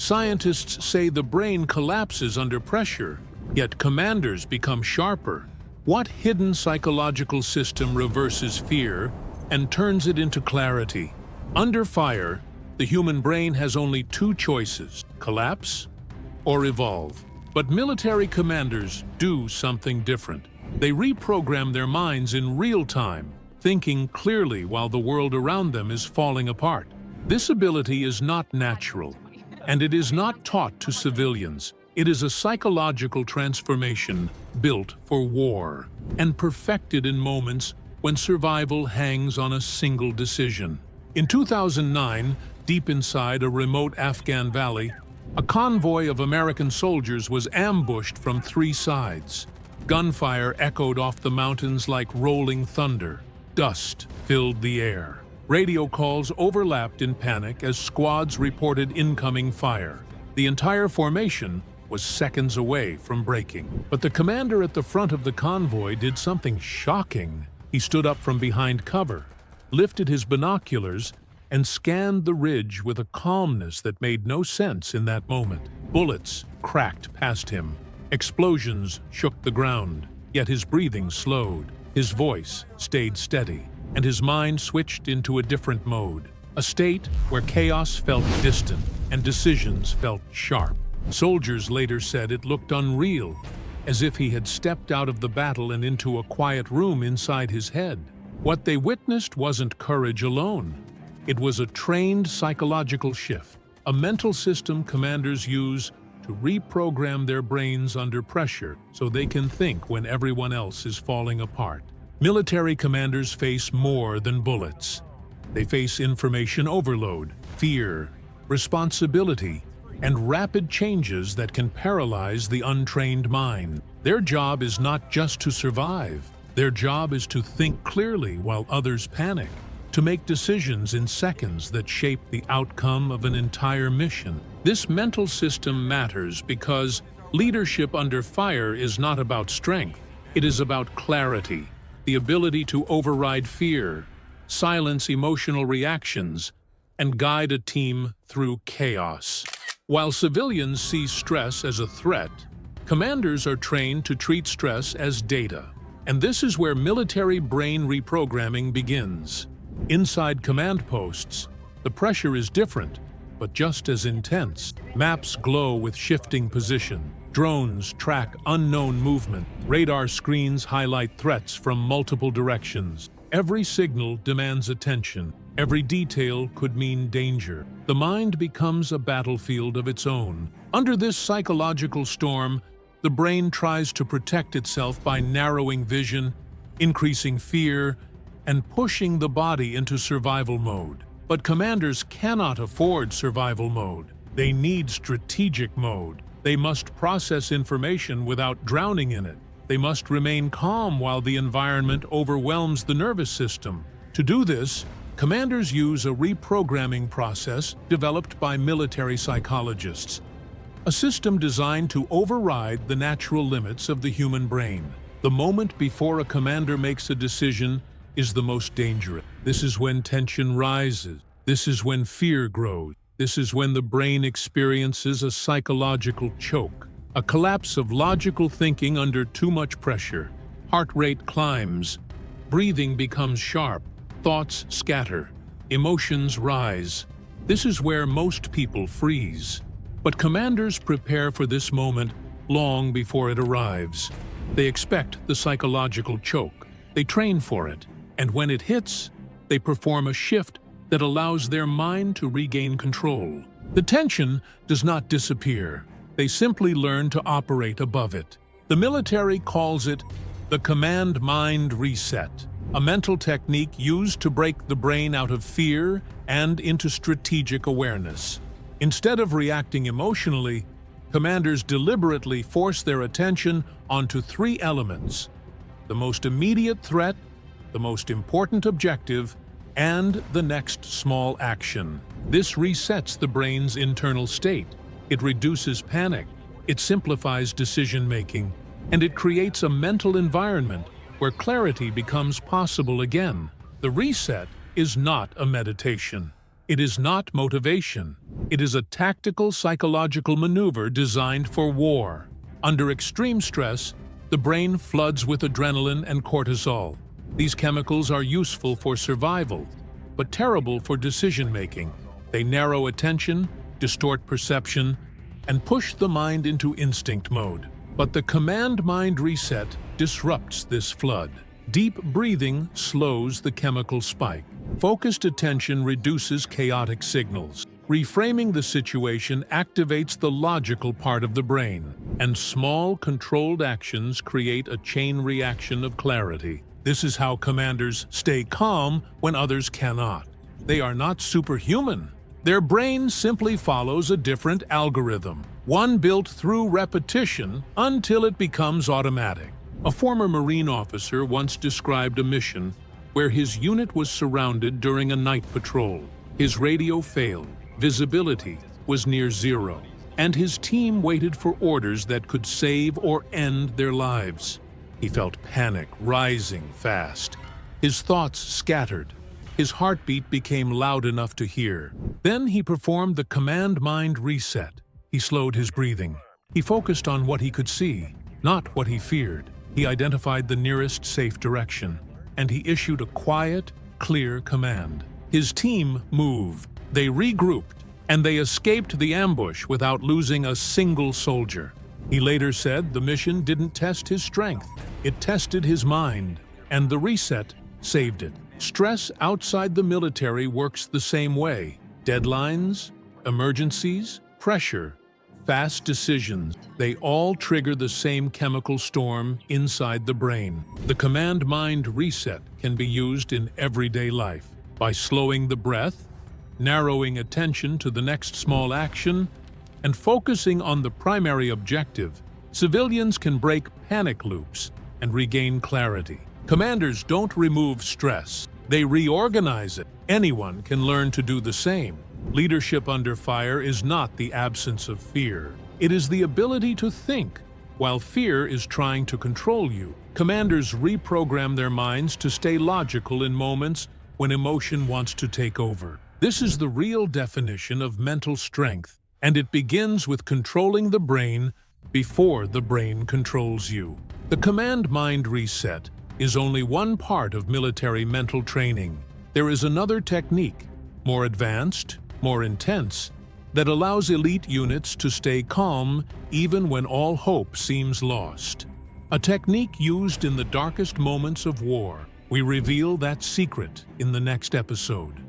Scientists say the brain collapses under pressure, yet commanders become sharper. What hidden psychological system reverses fear and turns it into clarity? Under fire, the human brain has only two choices: collapse or evolve. But military commanders do something different. They reprogram their minds in real time, thinking clearly while the world around them is falling apart. This ability is not natural, and it is not taught to civilians. It is a psychological transformation built for war and perfected in moments when survival hangs on a single decision. In 2009, deep inside a remote Afghan valley, a convoy of American soldiers was ambushed from three sides. Gunfire echoed off the mountains like rolling thunder. Dust filled the air. Radio calls overlapped in panic as squads reported incoming fire. The entire formation was seconds away from breaking. But the commander at the front of the convoy did something shocking. He stood up from behind cover, lifted his binoculars, and scanned the ridge with a calmness that made no sense in that moment. Bullets cracked past him. Explosions shook the ground, yet his breathing slowed. His voice stayed steady, and his mind switched into a different mode, a state where chaos felt distant and decisions felt sharp. Soldiers later said it looked unreal, as if he had stepped out of the battle and into a quiet room inside his head. What they witnessed wasn't courage alone. It was a trained psychological shift, a mental system commanders use to reprogram their brains under pressure so they can think when everyone else is falling apart. Military commanders face more than bullets. They face information overload, fear, responsibility, and rapid changes that can paralyze the untrained mind. Their job is not just to survive. Their job is to think clearly while others panic, to make decisions in seconds that shape the outcome of an entire mission. This mental system matters because leadership under fire is not about strength. It is about clarity, the ability to override fear, silence emotional reactions, and guide a team through chaos. While civilians see stress as a threat, commanders are trained to treat stress as data. And this is where military brain reprogramming begins. Inside command posts, the pressure is different, but just as intense. Maps glow with shifting position. Drones track unknown movement. Radar screens highlight threats from multiple directions. Every signal demands attention. Every detail could mean danger. The mind becomes a battlefield of its own. Under this psychological storm, the brain tries to protect itself by narrowing vision, increasing fear, and pushing the body into survival mode. But commanders cannot afford survival mode. They need strategic mode. They must process information without drowning in it. They must remain calm while the environment overwhelms the nervous system. To do this, commanders use a reprogramming process developed by military psychologists, a system designed to override the natural limits of the human brain. The moment before a commander makes a decision is the most dangerous. This is when tension rises. This is when fear grows. This is when the brain experiences a psychological choke, a collapse of logical thinking under too much pressure. Heart rate climbs, breathing becomes sharp, thoughts scatter, emotions rise. This is where most people freeze. But commanders prepare for this moment long before it arrives. They expect the psychological choke. They train for it. And when it hits, they perform a shift that allows their mind to regain control. The tension does not disappear. They simply learn to operate above it. The military calls it the command mind reset, a mental technique used to break the brain out of fear and into strategic awareness. Instead of reacting emotionally, commanders deliberately force their attention onto three elements: the most immediate threat, the most important objective, and the next small action. This resets the brain's internal state. It reduces panic, it simplifies decision-making, and it creates a mental environment where clarity becomes possible again. The reset is not a meditation. It is not motivation. It is a tactical psychological maneuver designed for war. Under extreme stress, the brain floods with adrenaline and cortisol. These chemicals are useful for survival, but terrible for decision-making. They narrow attention, distort perception, and push the mind into instinct mode. But the command-mind reset disrupts this flood. Deep breathing slows the chemical spike. Focused attention reduces chaotic signals. Reframing the situation activates the logical part of the brain, and small, controlled actions create a chain reaction of clarity. This is how commanders stay calm when others cannot. They are not superhuman. Their brain simply follows a different algorithm, one built through repetition until it becomes automatic. A former Marine officer once described a mission where his unit was surrounded during a night patrol. His radio failed, visibility was near zero, and his team waited for orders that could save or end their lives. He felt panic rising fast. His thoughts scattered. His heartbeat became loud enough to hear. Then he performed the command-mind reset. He slowed his breathing. He focused on what he could see, not what he feared. He identified the nearest safe direction, and he issued a quiet, clear command. His team moved. They regrouped, and they escaped the ambush without losing a single soldier. He later said the mission didn't test his strength. It tested his mind, and the reset saved it. Stress outside the military works the same way. Deadlines, emergencies, pressure, fast decisions, they all trigger the same chemical storm inside the brain. The command-mind reset can be used in everyday life. By slowing the breath, narrowing attention to the next small action, and focusing on the primary objective, civilians can break panic loops and regain clarity. Commanders don't remove stress, they reorganize it. Anyone can learn to do the same. Leadership under fire is not the absence of fear. It is the ability to think, while fear is trying to control you. Commanders reprogram their minds to stay logical in moments when emotion wants to take over. This is the real definition of mental strength, and it begins with controlling the brain before the brain controls you. The command-mind reset is only one part of military mental training. There is another technique, more advanced, more intense, that allows elite units to stay calm even when all hope seems lost. A technique used in the darkest moments of war. We reveal that secret in the next episode.